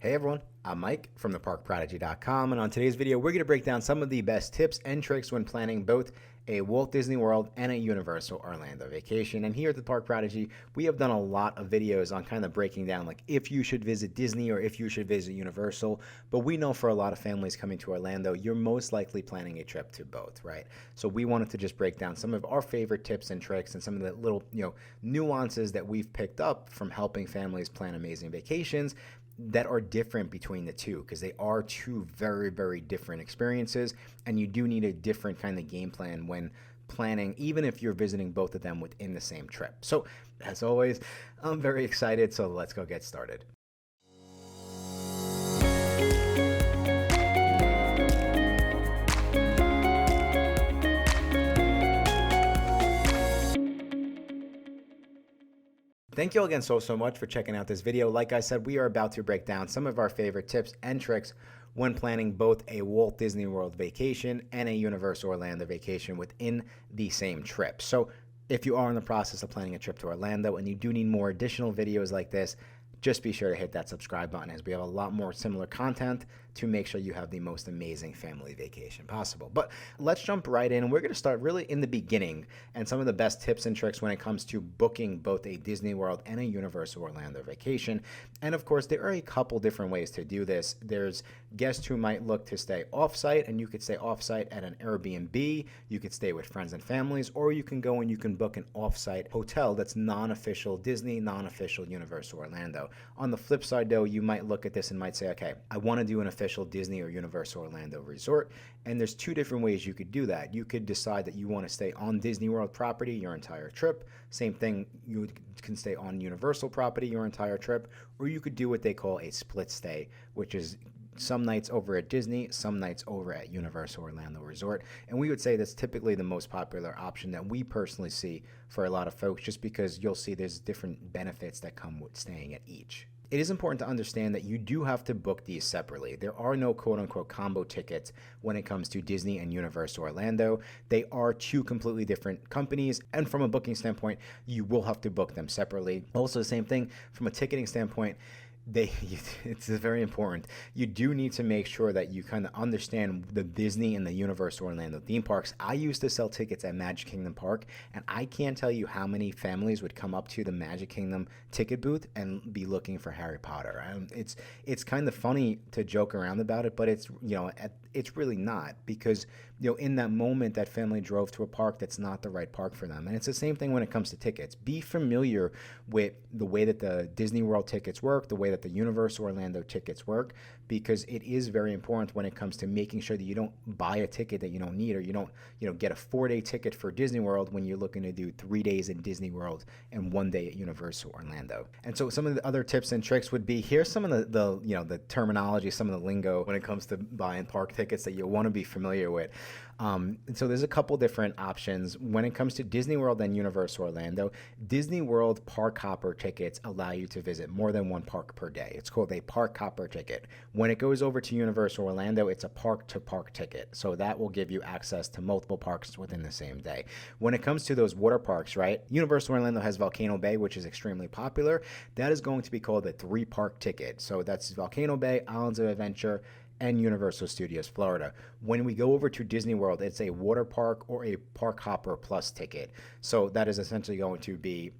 Hey everyone, I'm Mike from theparkprodigy.com, and on today's video we're going to break down some of the best tips and tricks when planning both a Walt Disney World and a Universal Orlando vacation. And here at the Park Prodigy, we have done a lot of videos on kind of breaking down like if you should visit Disney or if you should visit Universal. But we know for a lot of families coming to Orlando, you're most likely planning a trip to both, right? So we wanted to just break down some of our favorite tips and tricks and some of the little, nuances that we've picked up from helping families plan amazing vacations that are different between the two, because they are two very, very different experiences, and you do need a different kind of game plan when planning, even if you're visiting both of them within the same trip. So as always, I'm very excited, so let's go get started. Thank you all again so much for checking out this video. Like I said, we are about to break down some of our favorite tips and tricks when planning both a Walt Disney World vacation and a Universal Orlando vacation within the same trip. So if you are in the process of planning a trip to Orlando and you do need more additional videos like this, just be sure to hit that subscribe button, as we have a lot more similar content to make sure you have the most amazing family vacation possible. But let's jump right in. We're going to start really in the beginning and some of the best tips and tricks when it comes to booking both a Disney World and a Universal Orlando vacation. And of course, there are a couple different ways to do this. There's guests who might look to stay off-site, and you could stay off-site at an Airbnb. You could stay with friends and families, or you can go and you can book an off-site hotel that's non-official Disney, non-official Universal Orlando. On the flip side, though, you might look at this and might say, okay, I want to do an official Disney or Universal Orlando resort. And there's two different ways you could do that. You could decide that you want to stay on Disney World property your entire trip. Same thing, you can stay on Universal property your entire trip. Or you could do what they call a split stay, which is some nights over at Disney, some nights over at Universal Orlando Resort. And we would say that's typically the most popular option that we personally see for a lot of folks, just because you'll see there's different benefits that come with staying at each. It is important to understand that you do have to book these separately. There are no quote-unquote combo tickets when it comes to Disney and Universal Orlando. They are two completely different companies, and from a booking standpoint, you will have to book them separately. Also, the same thing from a ticketing standpoint. It's very important. You do need to make sure that you kind of understand the Disney and the Universal Orlando theme parks. I used to sell tickets at Magic Kingdom Park, and I can't tell you how many families would come up to the Magic Kingdom ticket booth and be looking for Harry Potter. It's kind of funny to joke around about it, but it's really not, because in that moment that family drove to a park that's not the right park for them. And it's the same thing when it comes to tickets. Be familiar with the way that the Disney World tickets work, the way that the Universal Orlando tickets work, because it is very important when it comes to making sure that you don't buy a ticket that you don't need, or you don't get a 4-day ticket for Disney World when you're looking to do 3 days in Disney World and 1 day at Universal Orlando. And so some of the other tips and tricks would be, here's some of the terminology, some of the lingo when it comes to buying park tickets that you'll want to be familiar with. And so there's a couple different options when it comes to Disney World and Universal Orlando. Disney World park hopper tickets allow you to visit more than one park per day. It's called a park hopper ticket. When it goes over to Universal Orlando, it's a park to park ticket. So that will give you access to multiple parks within the same day. When it comes to those water parks, right? Universal Orlando has Volcano Bay, which is extremely popular. That is going to be called a 3-park ticket. So that's Volcano Bay, Islands of Adventure, and Universal Studios Florida. When we go over to Disney World, it's a water park or a park hopper plus ticket. So that is essentially going to be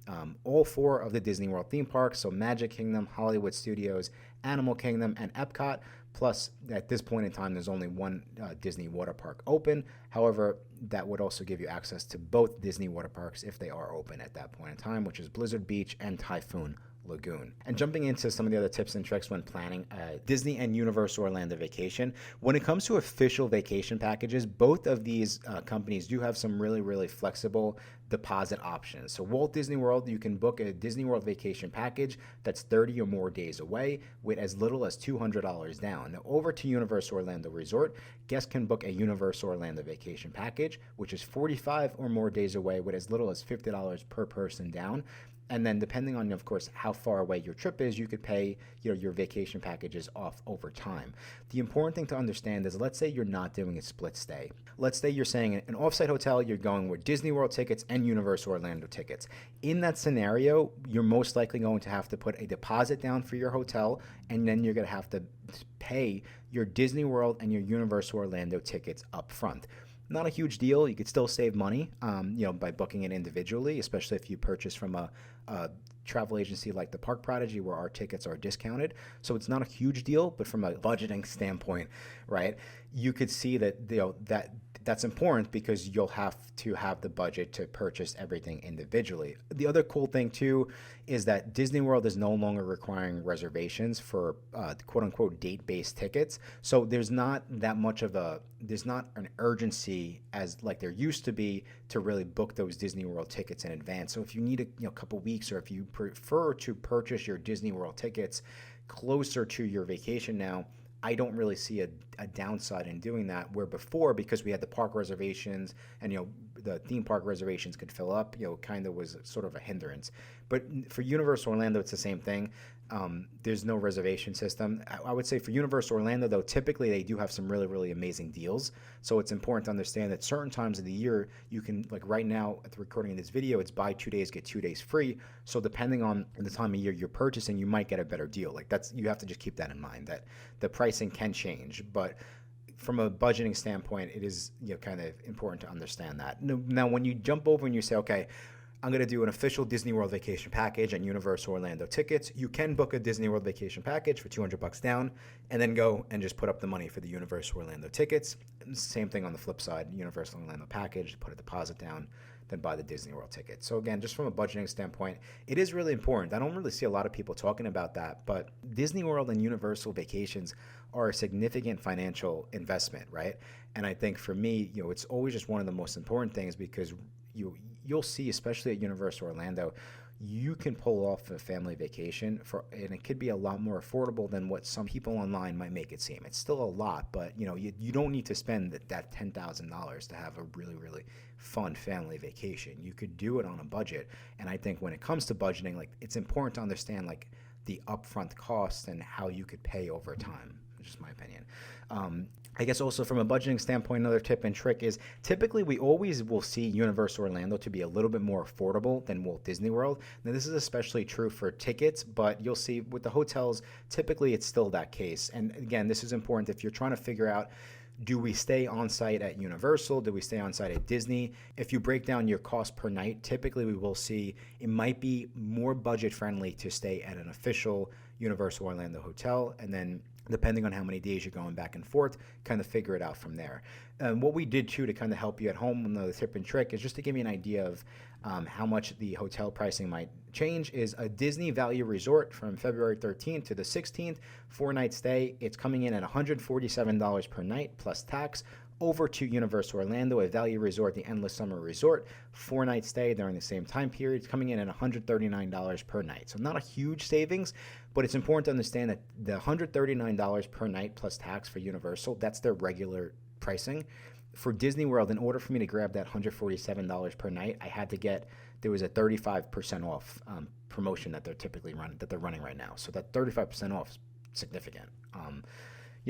all 4 of the Disney World theme parks. So Magic Kingdom, Hollywood Studios, Animal Kingdom, and Epcot. Plus, at this point in time, there's only one Disney water park open. However, that would also give you access to both Disney water parks if they are open at that point in time, which is Blizzard Beach and Typhoon Lagoon. And jumping into some of the other tips and tricks when planning a Disney and Universal Orlando vacation, when it comes to official vacation packages, both of these companies do have some really, really flexible deposit options. So Walt Disney World, you can book a Disney World vacation package that's 30 or more days away with as little as $200 down. Now over to Universal Orlando Resort, guests can book a Universal Orlando vacation package, which is 45 or more days away with as little as $50 per person down. And then depending on, of course, how far away your trip is, you could pay, your vacation packages off over time. The important thing to understand is, let's say you're not doing a split stay. Let's say you're saying an offsite hotel, you're going with Disney World tickets and Universal Orlando tickets. In that scenario, you're most likely going to have to put a deposit down for your hotel, and then you're going to have to pay your Disney World and your Universal Orlando tickets up front. Not a huge deal. You could still save money, by booking it individually, especially if you purchase from a travel agency like the Park Prodigy, where our tickets are discounted. So it's not a huge deal, but from a budgeting standpoint, right, you could see that that's important, because you'll have to have the budget to purchase everything individually. The other cool thing too is that Disney World is no longer requiring reservations for quote unquote date-based tickets. So there's not an urgency as like there used to be to really book those Disney World tickets in advance. So if you need a couple weeks, or if you prefer to purchase your Disney World tickets closer to your vacation now, I don't really see a downside in doing that, where before, because we had the park reservations and, the theme park reservations could fill up, kind of was sort of a hindrance. But for Universal Orlando, it's the same thing. There's no reservation system. I would say for Universal Orlando, though, typically they do have some really, really amazing deals. So it's important to understand that certain times of the year, you can, like right now at the recording of this video, it's buy 2 days, get 2 days free. So depending on the time of year you're purchasing, you might get a better deal. Like you have to just keep that in mind, that the pricing can change. But from a budgeting standpoint, it is kind of important to understand that. Now, when you jump over and you say, okay, I'm going to do an official Disney World vacation package and Universal Orlando tickets, you can book a Disney World vacation package for $200 down, and then go and just put up the money for the Universal Orlando tickets. Same thing on the flip side, Universal Orlando package, put a deposit down, then buy the Disney World ticket. So again, just from a budgeting standpoint, it is really important. I don't really see a lot of people talking about that, but Disney World and Universal vacations are a significant financial investment, right? And I think for me, it's always just one of the most important things, because you'll see, especially at Universal Orlando, you can pull off a family vacation and it could be a lot more affordable than what some people online might make it seem. It's still a lot, but you don't need to spend that $10,000 to have a really, really fun family vacation. You could do it on a budget. And I think when it comes to budgeting, like, it's important to understand like the upfront costs and how you could pay over time. Just my opinion. I guess also from a budgeting standpoint, another tip and trick is, typically we always will see Universal Orlando to be a little bit more affordable than Walt Disney World. Now, this is especially true for tickets, but you'll see with the hotels, typically it's still that case. And again, this is important if you're trying to figure out, do we stay on site at Universal? Do we stay on site at Disney? If you break down your cost per night, typically we will see it might be more budget friendly to stay at an official Universal Orlando hotel, and then depending on how many days you're going back and forth, kind of figure it out from there. What we did too to kind of help you at home, another tip and trick, is just to give you an idea of how much the hotel pricing might change. Is a Disney Value Resort from February 13th to the 16th, 4-night stay, it's coming in at $147 per night plus tax. Over to Universal Orlando, a Value Resort, the Endless Summer Resort, 4-night stay during the same time period, coming in at $139 per night. So not a huge savings, but it's important to understand that the $139 per night plus tax for Universal, that's their regular pricing. For Disney World, in order for me to grab that $147 per night, I had to get, there was a 35% off promotion that they're running right now. So that 35% off is significant.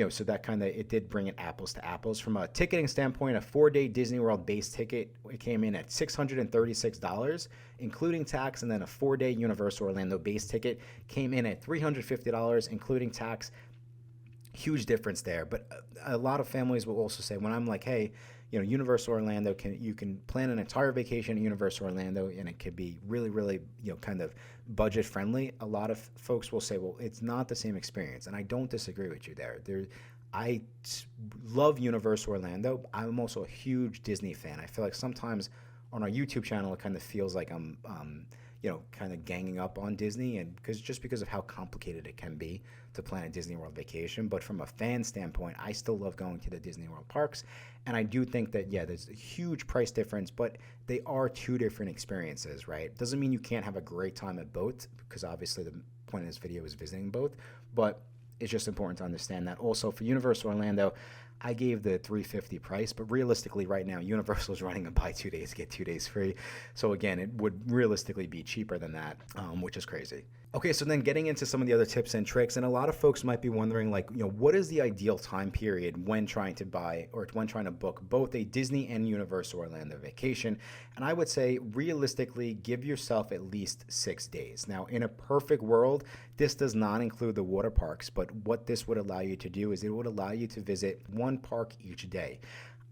So that kind of, it did bring it apples to apples. From a ticketing standpoint, a 4-day Disney World base ticket, it came in at $636, including tax, and then a 4-day Universal Orlando base ticket came in at $350, including tax. Huge difference there. But a lot of families will also say, when I'm like, hey, Universal Orlando, you can plan an entire vacation at Universal Orlando, and it could be really, really, kind of budget friendly. A lot of folks will say, well, it's not the same experience, and I don't disagree with you there. I love Universal Orlando. I'm also a huge Disney fan. I feel like sometimes on our YouTube channel, it kind of feels like I'm, kind of ganging up on Disney, and because of how complicated it can be to plan a Disney World vacation. But from a fan standpoint, I still love going to the Disney World parks, and I do think that, there's a huge price difference, but they are two different experiences, right? Doesn't mean you can't have a great time at both, because obviously the point of this video is visiting both, but it's just important to understand that. Also, for Universal Orlando, I gave the $350 price, but realistically right now Universal is running a buy 2 days, get 2 days free. So again, it would realistically be cheaper than that, which is crazy. Okay, so then getting into some of the other tips and tricks, and a lot of folks might be wondering, like, what is the ideal time period when trying to buy or when trying to book both a Disney and Universal Orlando vacation? And I would say realistically, give yourself at least 6 days. Now, in a perfect world, this does not include the water parks, but what this would allow you to do is it would allow you to visit one park each day.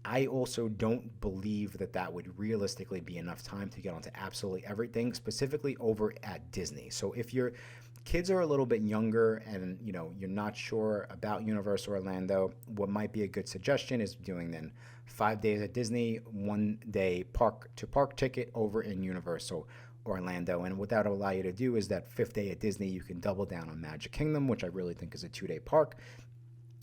I also don't believe that that would realistically be enough time to get onto absolutely everything, specifically over at Disney. So if your kids are a little bit younger and you're not sure about Universal Orlando, what might be a good suggestion is doing then 5 days at Disney, 1 day park to park ticket over in Universal Orlando. And what that will allow you to do is that 5th day at Disney, you can double down on Magic Kingdom, which I really think is a 2-day park.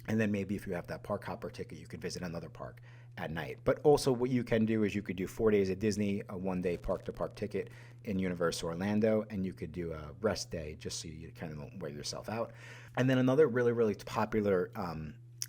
And then maybe if you have that park hopper ticket, you could visit another park at night. But also what you can do is you could do 4 days at Disney, a 1-day park to park ticket in Universal Orlando, and you could do a rest day just so you kind of don't wear yourself out. And then another really, really popular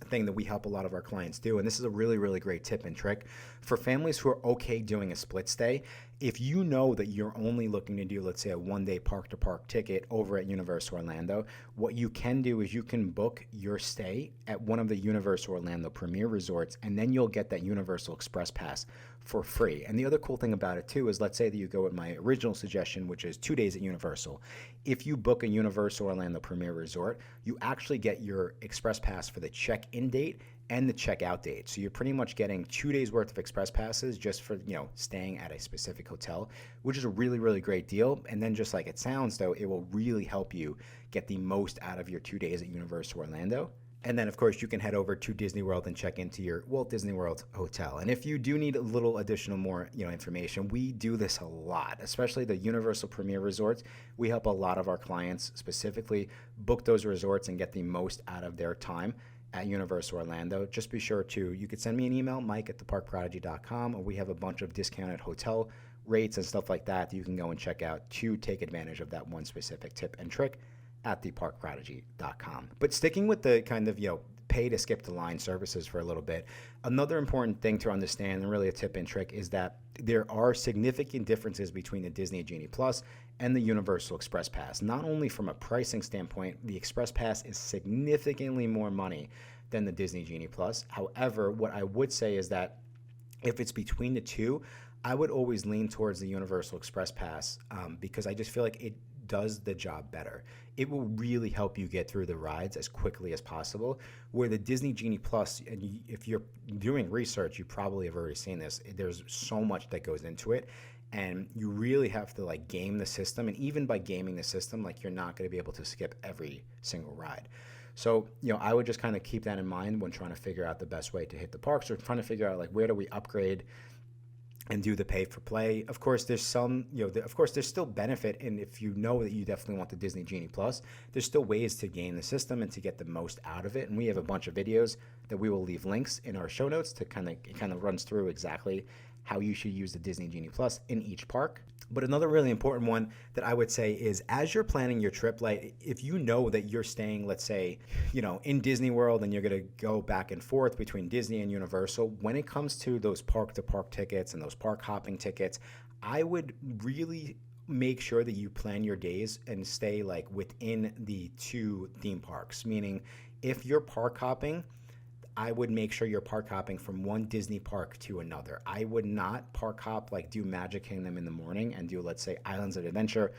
thing that we help a lot of our clients do, and this is a really, really great tip and trick for families who are okay doing a split stay. If you know that you're only looking to do, let's say, a 1-day park to park ticket over at Universal Orlando, what you can do is you can book your stay at one of the Universal Orlando Premier Resorts, and then you'll get that Universal Express Pass for free. And the other cool thing about it too is, let's say that you go with my original suggestion, which is 2 days at Universal. If you book a Universal Orlando Premier Resort, you actually get your Express Pass for the check-in date and the checkout date. So you're pretty much getting 2 days worth of Express Passes just for, staying at a specific hotel, which is a really, really great deal. And then just like it sounds though, it will really help you get the most out of your 2 days at Universal Orlando. And then, of course, you can head over to Disney World and check into your Walt Disney World hotel. And if you do need a little additional more, information, we do this a lot, especially the Universal Premier Resorts. We help a lot of our clients specifically book those resorts and get the most out of their time at Universal Orlando. Just be sure you could send me an email, mike@theparkprodigy.com, or we have a bunch of discounted hotel rates and stuff like that you can go and check out to take advantage of that one specific tip and trick at theparkprodigy.com. But sticking with the kind of, pay to skip the line services for a little bit, another important thing to understand, and really a tip and trick, is that there are significant differences between the Disney Genie Plus and the Universal Express Pass. Not only from a pricing standpoint, the Express Pass is significantly more money than the Disney Genie Plus. However, what I would say is that if it's between the two, I would always lean towards the Universal Express Pass because I just feel like it does the job better. It will really help you get through the rides as quickly as possible. Where the Disney Genie Plus, and if you're doing research, you probably have already seen this, there's so much that goes into it, and you really have to game the system. And even by gaming the system, you're not going to be able to skip every single ride. So, I would just kind of keep that in mind when trying to figure out the best way to hit the parks, or trying to figure out where do we upgrade and do the pay for play. Of course, there's there's still benefit, and if you know that you definitely want the Disney Genie Plus, there's still ways to game the system and to get the most out of it. And we have a bunch of videos that we will leave links in our show notes to kind of runs through exactly how you should use the Disney Genie Plus in each park. But another really important one that I would say is, as you're planning your trip, if you know that you're staying, let's say, in Disney World, and you're going to go back and forth between Disney and Universal, when it comes to those park to park tickets and those park hopping tickets, I would really make sure that you plan your days and stay within the two theme parks. Meaning, if you're park hopping, I would make sure you're park hopping from one Disney park to another. I would not park hop, do Magic Kingdom in the morning and do, let's say, Islands of Adventure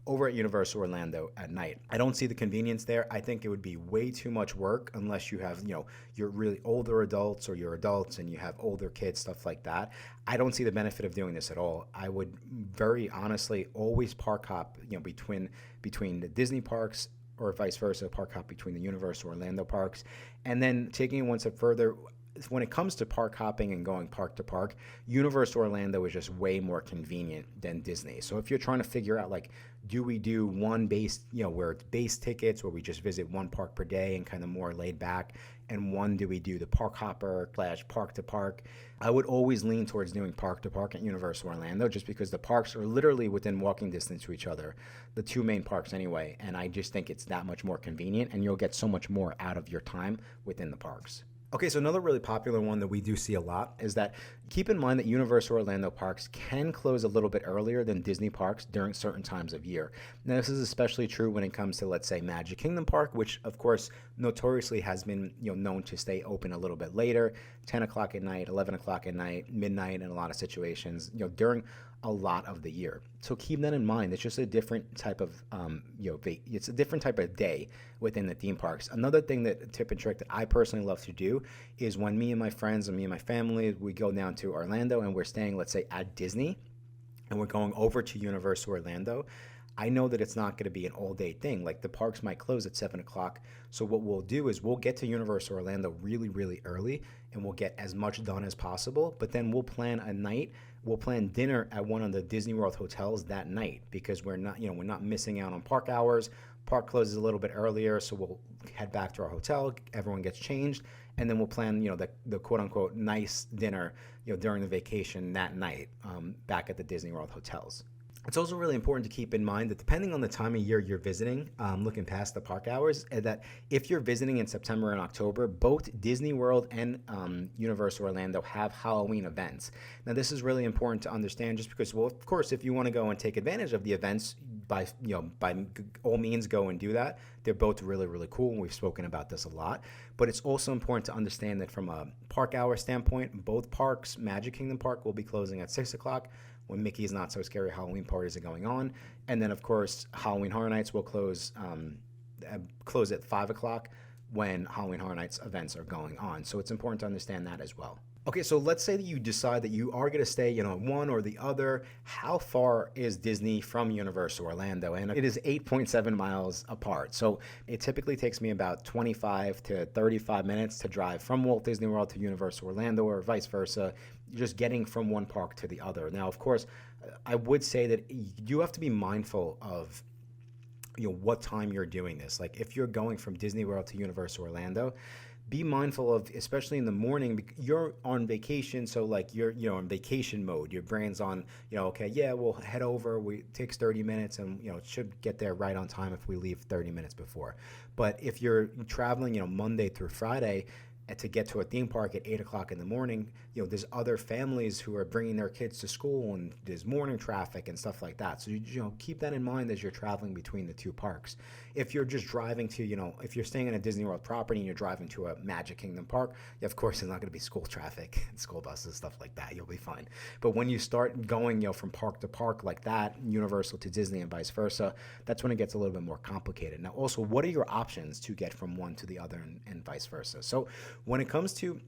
over at Universal Orlando at night. I don't see the convenience there. I think it would be way too much work unless you have, you're really older adults, or you're adults and you have older kids, stuff like that. I don't see the benefit of doing this at all. I would very honestly always park hop, between the Disney parks, or vice versa, park hop between the Universal Orlando parks. And then taking it one step further, when it comes to park hopping and going park to park, Universal Orlando is just way more convenient than Disney. So if you're trying to figure out, do we do one base, where it's base tickets, where we just visit one park per day and kind of more laid back, and one do we do the park hopper / park to park, I would always lean towards doing park to park at Universal Orlando, just because the parks are literally within walking distance to each other, the two main parks anyway, and I just think it's that much more convenient, and you'll get so much more out of your time within the parks. Okay, so another really popular one that we do see a lot is that keep in mind that Universal Orlando parks can close a little bit earlier than Disney parks during certain times of year. Now, this is especially true when it comes to, let's say, Magic Kingdom Park, which of course notoriously has been known to stay open a little bit later, 10 o'clock at night, 11 o'clock at night, midnight in a lot of situations, during a lot of the year. So keep that in mind. It's just a different type of, it's a different type of day within the theme parks. Another thing that tip and trick that I personally love to do is when me and my friends and me and my family, we go down to Orlando and we're staying, let's say, at Disney, and we're going over to Universal Orlando. I know that it's not going to be an all-day thing. Like the parks might close at 7 o'clock. So what we'll do is we'll get to Universal Orlando really, really early, and we'll get as much done as possible. But then we'll plan a night. We'll plan dinner at one of the Disney World hotels that night because we're not missing out on park hours. Park closes a little bit earlier, so we'll head back to our hotel. Everyone gets changed, and then we'll plan, the quote-unquote nice dinner, during the vacation that night back at the Disney World hotels. It's also really important to keep in mind that depending on the time of year you're visiting, looking past the park hours, that if you're visiting in September and October, both Disney World and Universal Orlando have Halloween events. Now, this is really important to understand just because, well, of course, if you want to go and take advantage of the events, by all means, go and do that. They're both really, really cool, and we've spoken about this a lot. But it's also important to understand that from a park hour standpoint, both parks, Magic Kingdom Park will be closing at 6 o'clock, when Mickey's Not So Scary Halloween parties are going on. And then, of course, Halloween Horror Nights will close at 5 o'clock when Halloween Horror Nights events are going on. So it's important to understand that as well. Okay, so let's say that you decide that you are going to stay, one or the other. How far is Disney from Universal Orlando? And it is 8.7 miles apart. So it typically takes me about 25 to 35 minutes to drive from Walt Disney World to Universal Orlando or vice versa, just getting from one park to the other. Now, of course, I would say that you have to be mindful of what time you're doing this. Like if you're going from Disney World to Universal Orlando, be mindful of, especially in the morning, you're on vacation, so like you're in vacation mode. Your brain's on, okay, yeah, we'll head over. It takes 30 minutes, and it should get there right on time if we leave 30 minutes before. But if you're traveling, Monday through Friday, to get to a theme park at 8 o'clock in the morning, there's other families who are bringing their kids to school, and there's morning traffic and stuff like that. So keep that in mind as you're traveling between the two parks. If you're just driving to, if you're staying in a Disney World property and you're driving to a Magic Kingdom Park, of course there's not going to be school traffic and school buses, stuff like that. You'll be fine. But when you start going, from park to park like that, Universal to Disney and vice versa, that's when it gets a little bit more complicated. Now, also, what are your options to get from one to the other and vice versa? So when it comes to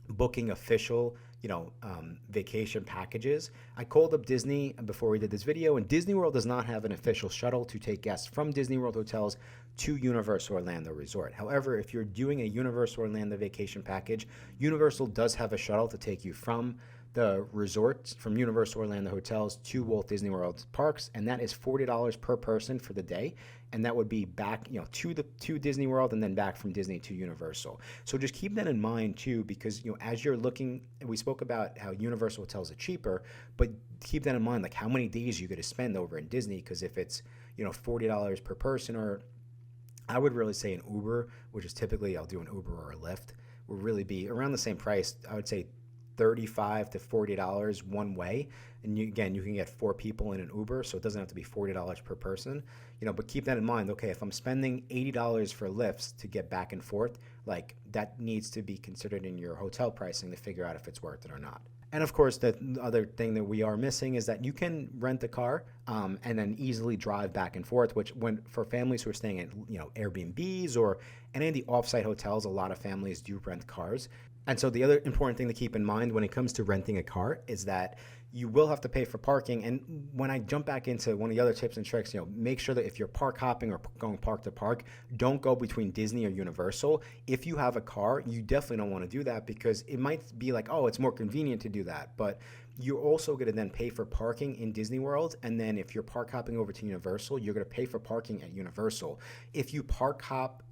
booking official, vacation packages, I called up Disney before we did this video, and Disney World does not have an official shuttle to take guests from Disney World hotels to Universal Orlando Resort. However, if you're doing a Universal Orlando vacation package, Universal does have a shuttle to take you from the resorts, from Universal Orlando hotels to Walt Disney World parks, and that is $40 per person for the day, and that would be back, to Disney World and then back from Disney to Universal. So just keep that in mind too, because as you're looking, we spoke about how Universal hotels are cheaper, but keep that in mind, like how many days you're going to spend over in Disney, because if it's $40 per person, or I would really say an Uber, which is typically I'll do an Uber or a Lyft, will really be around the same price. I would say $35 to $40 one way, and you can get 4 people in an Uber, so it doesn't have to be $40 per person, but keep that in mind. Okay, if I'm spending $80 for Lyfts to get back and forth, like that needs to be considered in your hotel pricing to figure out if it's worth it or not. And of course, the other thing that we are missing is that you can rent a car and then easily drive back and forth, which for families who are staying at Airbnbs or any of the offsite hotels, a lot of families do rent cars. And so the other important thing to keep in mind when it comes to renting a car is that you will have to pay for parking. And when I jump back into one of the other tips and tricks, make sure that if you're park hopping or going park to park, don't go between Disney or Universal. If you have a car, you definitely don't want to do that, because it might be like, oh, it's more convenient to do that. But you're also going to then pay for parking in Disney World. And then if you're park hopping over to Universal, you're going to pay for parking at Universal. If you park hop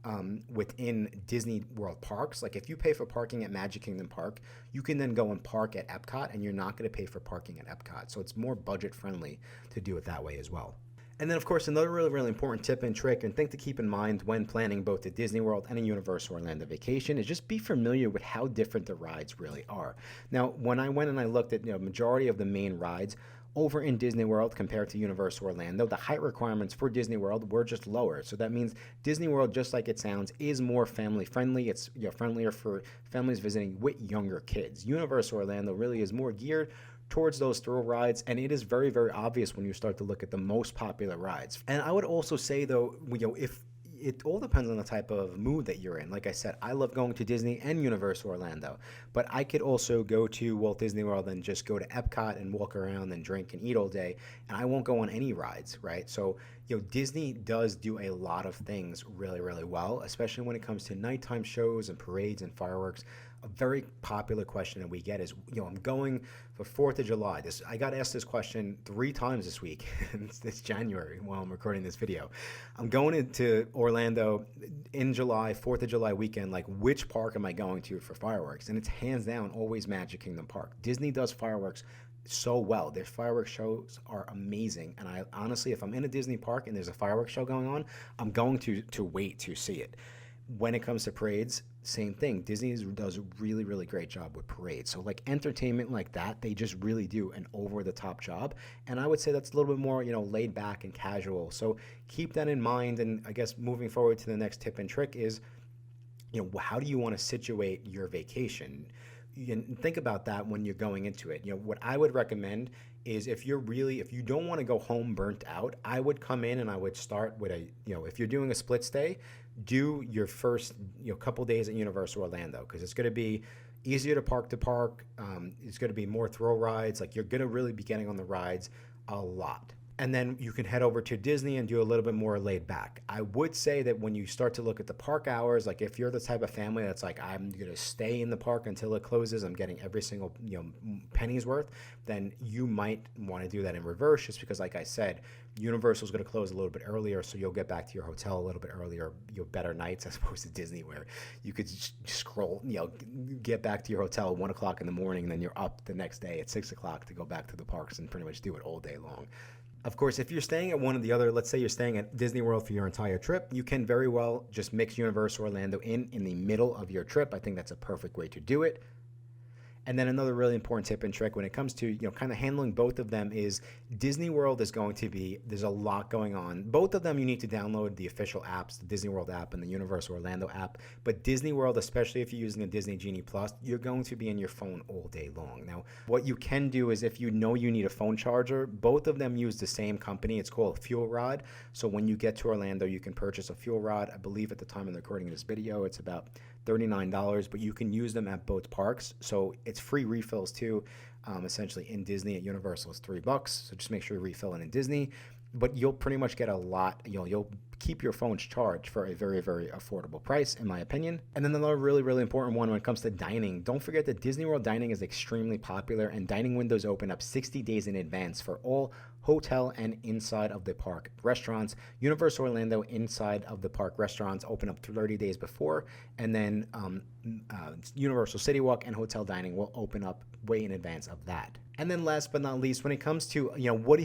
within Disney World parks, like if you pay for parking at Magic Kingdom Park, you can then go and park at Epcot, and you're not going to pay for parking at Epcot. So it's more budget friendly to do it that way as well. And then, of course, another really, really important tip and trick and thing to keep in mind when planning both a Disney World and a Universal Orlando vacation is just be familiar with how different the rides really are. Now, when I went and I looked at majority of the main rides over in Disney World compared to Universal Orlando, the height requirements for Disney World were just lower. So that means Disney World, just like it sounds, is more family friendly. It's friendlier for families visiting with younger kids. Universal Orlando really is more geared towards those thrill rides, and it is very, very obvious when you start to look at the most popular rides. And I would also say, though, if it all depends on the type of mood that you're in. Like I said, I love going to Disney and Universal Orlando, but I could also go to Walt Disney World and just go to Epcot and walk around and drink and eat all day, and I won't go on any rides, right? So, Disney does do a lot of things really, really well, especially when it comes to nighttime shows and parades and fireworks. A very popular question that we get is, I'm going for 4th of July. I got asked this question 3 times this week. It's January while I'm recording this video. I'm going into Orlando in July, 4th of July weekend. Like, which park am I going to for fireworks? And it's hands down always Magic Kingdom Park. Disney does fireworks so well. Their fireworks shows are amazing. And I honestly, if I'm in a Disney park and there's a fireworks show going on, I'm going to wait to see it. When it comes to parades, same thing. Disney does a really, really great job with parades. So like entertainment like that, they just really do an over-the-top job. And I would say that's a little bit more, laid back and casual. So keep that in mind. And I guess moving forward to the next tip and trick is, how do you want to situate your vacation? And think about that when you're going into it. What I would recommend is if you don't want to go home burnt out, I would come in and I would start with if you're doing a split stay, do your first couple days at Universal Orlando, because it's going to be easier to park. It's going to be more thrill rides. Like, you're going to really be getting on the rides a lot. And then you can head over to Disney and do a little bit more laid back. I would say that when you start to look at the park hours, like if you're the type of family that's like, I'm going to stay in the park until it closes, I'm getting every single penny's worth, then you might want to do that in reverse, just because, like I said, Universal's going to close a little bit earlier, so you'll get back to your hotel a little bit earlier. Better nights as opposed to Disney, where you could scroll, get back to your hotel at 1 o'clock in the morning, and then you're up the next day at 6 o'clock to go back to the parks and pretty much do it all day long. Of course, if you're staying at one of the other, let's say you're staying at Disney World for your entire trip, you can very well just mix Universal Orlando in the middle of your trip. I think that's a perfect way to do it. And then another really important tip and trick when it comes to, kind of handling both of them is Disney World is there's a lot going on. Both of them you need to download the official apps, the Disney World app and the Universal Orlando app. But Disney World, especially if you're using a Disney Genie Plus, you're going to be in your phone all day long. Now, what you can do is if you need a phone charger, both of them use the same company. It's called Fuel Rod. So when you get to Orlando, you can purchase a Fuel Rod. I believe at the time of the recording of this video, it's about $39, but you can use them at both parks. So it's free refills too. Essentially in Disney, at Universal it's $3. So just make sure you refill it in Disney. But you'll pretty much get a lot. You'll keep your phones charged for a very, very affordable price, in my opinion. And then another really, really important one when it comes to dining. Don't forget that Disney World dining is extremely popular, and dining windows open up 60 days in advance for all hotel and inside of the park restaurants. Universal Orlando inside of the park restaurants open up 30 days before, and then Universal City Walk and hotel dining will open up way in advance of that. And then last but not least, when it comes to,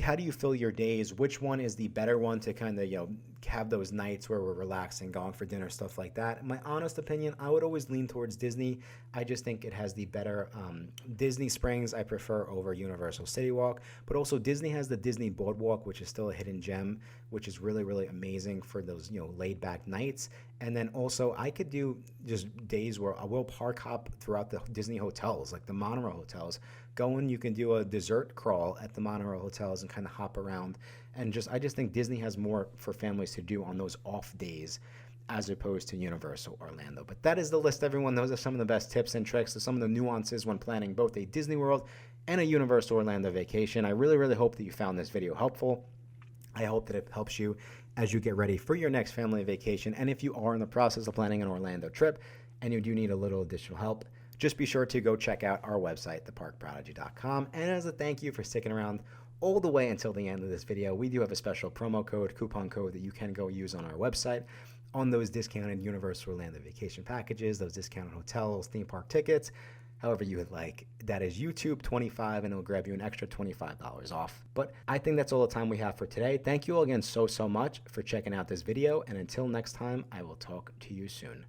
how do you fill your days? Which one is the better one to kind of, have those nights where we're relaxing, going for dinner, stuff like that? In my honest opinion, I would always lean towards Disney. I just think it has the better Disney Springs I prefer over Universal City Walk. But also Disney has the Disney Boardwalk, which is still a hidden gem, which is really, really amazing for those, laid back nights. And then also I could do just days where I will park hop throughout the Disney hotels, like the monorail hotels. You can do a dessert crawl at the monorail hotels and kind of hop around. And I just think Disney has more for families to do on those off days as opposed to Universal Orlando. But that is the list, everyone. Those are some of the best tips and tricks, some of the nuances when planning both a Disney World and a Universal Orlando vacation. I really, really hope that you found this video helpful. I hope that it helps you as you get ready for your next family vacation. And if you are in the process of planning an Orlando trip and you do need a little additional help, just be sure to go check out our website, theparkprodigy.com. And as a thank you for sticking around all the way until the end of this video, we do have a special coupon code that you can go use on our website on those discounted Universal Orlando vacation packages, those discounted hotels, theme park tickets. however you would like. That is YouTube 25, and it'll grab you an extra $25 off. But I think that's all the time we have for today. Thank you all again so much for checking out this video, and until next time, I will talk to you soon.